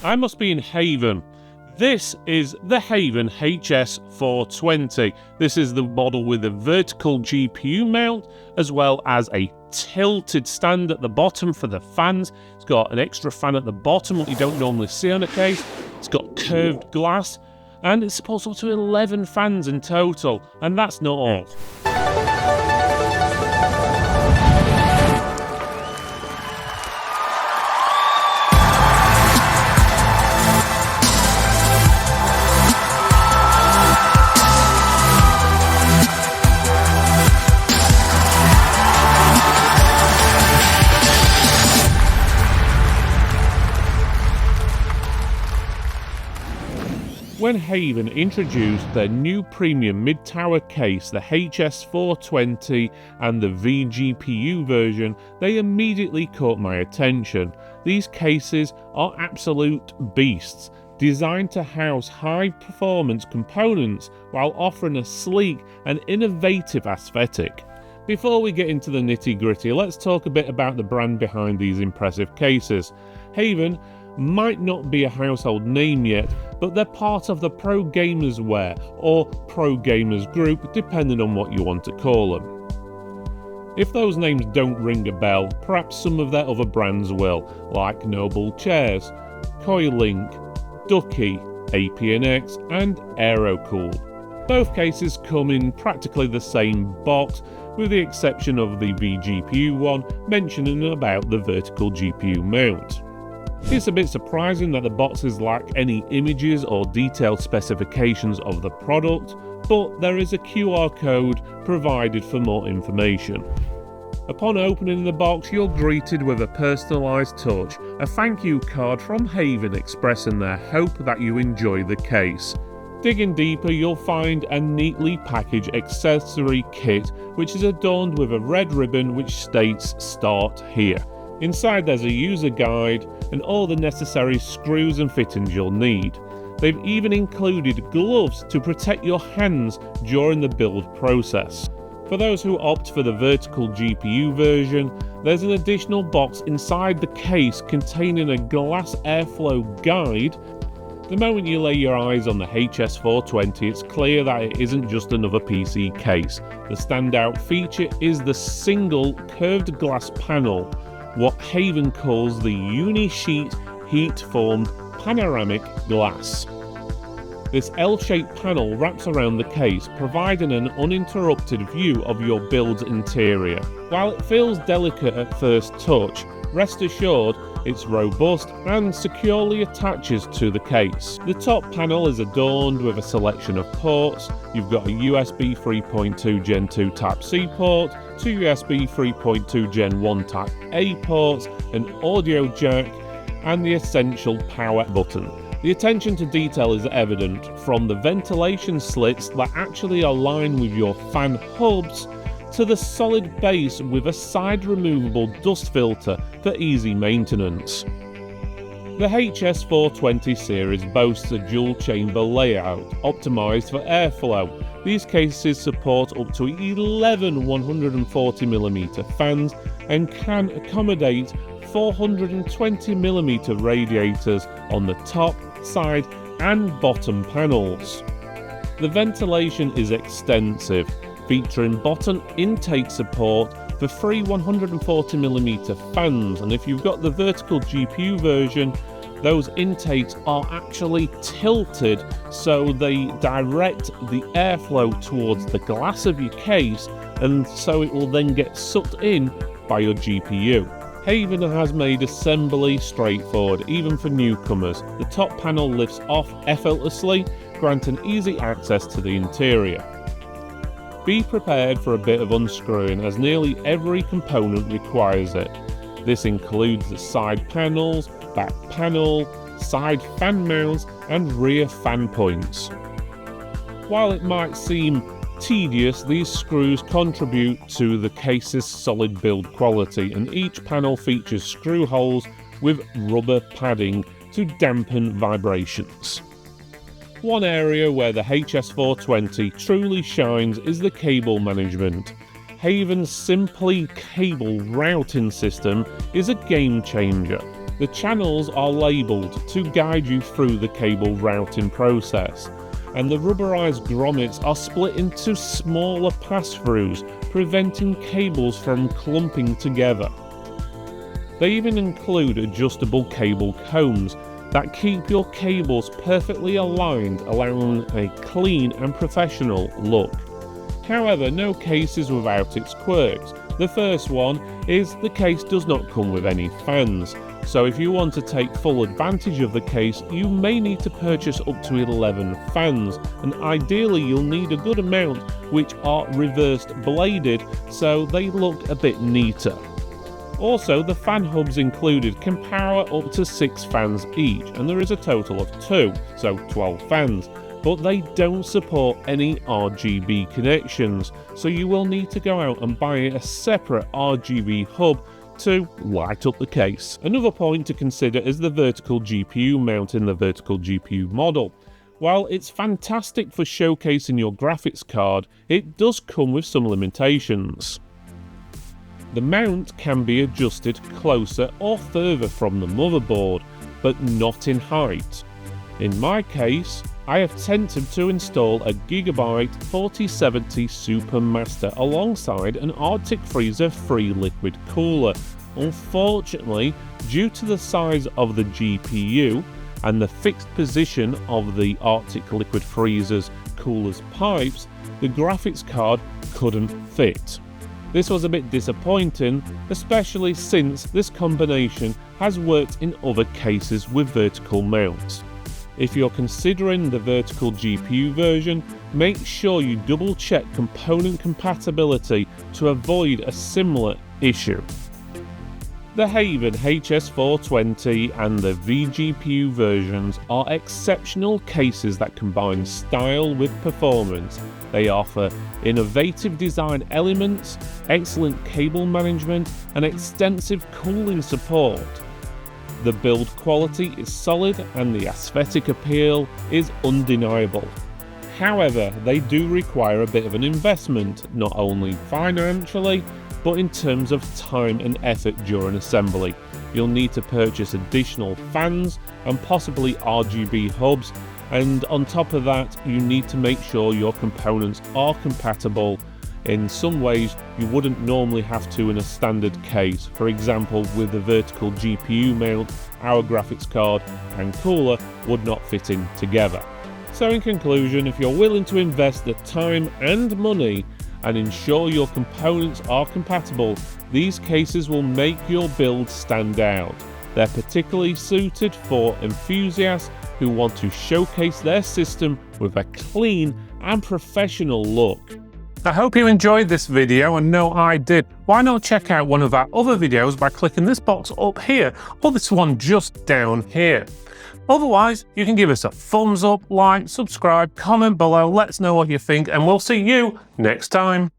I must be in Havn. This is the Havn HS 420. This is the model with a vertical GPU mount, as well as a tilted stand at the bottom for the fans. It's got an extra fan at the bottom, what you don't normally see on a case. It's got curved glass, and it supports up to 11 fans in total, and that's not all. When Havn introduced their new premium mid-tower case, the HS 420 and the VGPU version, they immediately caught my attention. These cases are absolute beasts, designed to house high-performance components while offering a sleek and innovative aesthetic. Before we get into the nitty-gritty, let's talk a bit about the brand behind these impressive cases. Havn might not be a household name yet, but they're part of the pro gamers wear or pro gamers group, depending on what you want to call them. If those names don't ring a bell, perhaps some of their other brands will, like Noble Chairs, Coilink, Ducky, APNX and Aerocool. Both cases come in practically the same box, with the exception of the VGPU one mentioning about the vertical GPU mount. It's a bit surprising that the boxes lack any images or detailed specifications of the product, but there is a QR code provided for more information. Upon opening the box, you're greeted with a personalised touch, a thank you card from Havn expressing their hope that you enjoy the case. Digging deeper, you'll find a neatly packaged accessory kit which is adorned with a red ribbon which states "Start here." Inside there's a user guide and all the necessary screws and fittings you'll need. They've even included gloves to protect your hands during the build process. For those who opt for the vertical GPU version, there's an additional box inside the case containing a glass airflow guide. The moment you lay your eyes on the HS 420, it's clear that it isn't just another PC case. The standout feature is the single curved glass panel, what Havn calls the Uni-Sheet Heat Formed Panoramic Glass. This L-shaped panel wraps around the case, providing an uninterrupted view of your build's interior. While it feels delicate at first touch, rest assured it's robust and securely attaches to the case. The top panel is adorned with a selection of ports. You've got a USB 3.2 Gen 2 Type-C port, two USB 3.2 Gen 1 Type-A ports, an audio jack, and the essential power button. The attention to detail is evident from the ventilation slits that actually align with your fan hubs to the solid base with a side removable dust filter for easy maintenance. The HS 420 series boasts a dual chamber layout optimised for airflow. These cases support up to 11 140mm fans and can accommodate 420mm radiators on the top, side and bottom panels. The ventilation is extensive, featuring bottom intake support for three 140mm fans, and if you've got the vertical GPU version, those intakes are actually tilted so they direct the airflow towards the glass of your case, and so it will then get sucked in by your GPU. Havn has made assembly straightforward even for newcomers. The top panel lifts off effortlessly, granting easy access to the interior. Be prepared for a bit of unscrewing, as nearly every component requires it. This includes the side panels, back panel, side fan mounts and rear fan points. While it might seem tedious, these screws contribute to the case's solid build quality, and each panel features screw holes with rubber padding to dampen vibrations. One area where the HS 420 truly shines is the cable management. Havn's Simply cable routing system is a game changer. The channels are labelled to guide you through the cable routing process, and the rubberized grommets are split into smaller pass-throughs, preventing cables from clumping together. They even include adjustable cable combs that keep your cables perfectly aligned, allowing a clean and professional look. However, no case is without its quirks. The first one is the case does not come with any fans, so if you want to take full advantage of the case, you may need to purchase up to 11 fans, and ideally you'll need a good amount which are reversed bladed so they look a bit neater. Also, the fan hubs included can power up to 6 fans each, and there is a total of 2, so 12 fans, but they don't support any RGB connections, so you will need to go out and buy a separate RGB hub to light up the case. Another point to consider is the vertical GPU mount in the vertical GPU model. While it's fantastic for showcasing your graphics card, it does come with some limitations. The mount can be adjusted closer or further from the motherboard, but not in height. In my case, I have attempted to install a Gigabyte 4070 Supermaster alongside an Arctic Freezer free liquid cooler. Unfortunately, due to the size of the GPU and the fixed position of the Arctic liquid freezer's cooler's pipes, the graphics card couldn't fit. This was a bit disappointing, especially since this combination has worked in other cases with vertical mounts. If you're considering the vertical GPU version, make sure you double check component compatibility to avoid a similar issue. The Havn HS 420 and the VGPU versions are exceptional cases that combine style with performance. They offer innovative design elements, excellent cable management, and extensive cooling support. The build quality is solid and the aesthetic appeal is undeniable. However, they do require a bit of an investment, not only financially, but in terms of time and effort during assembly. You'll need to purchase additional fans and possibly RGB hubs, and on top of that, you need to make sure your components are compatible in some ways you wouldn't normally have to in a standard case. For example, with the vertical GPU mount, our graphics card and cooler would not fit in together. So in conclusion, if you're willing to invest the time and money and ensure your components are compatible, these cases will make your build stand out. They're particularly suited for enthusiasts who want to showcase their system with a clean and professional look. I hope you enjoyed this video, and know I did. Why not check out one of our other videos by clicking this box up here, or this one just down here. Otherwise, you can give us a thumbs up, like, subscribe, comment below, let us know what you think, and we'll see you next time.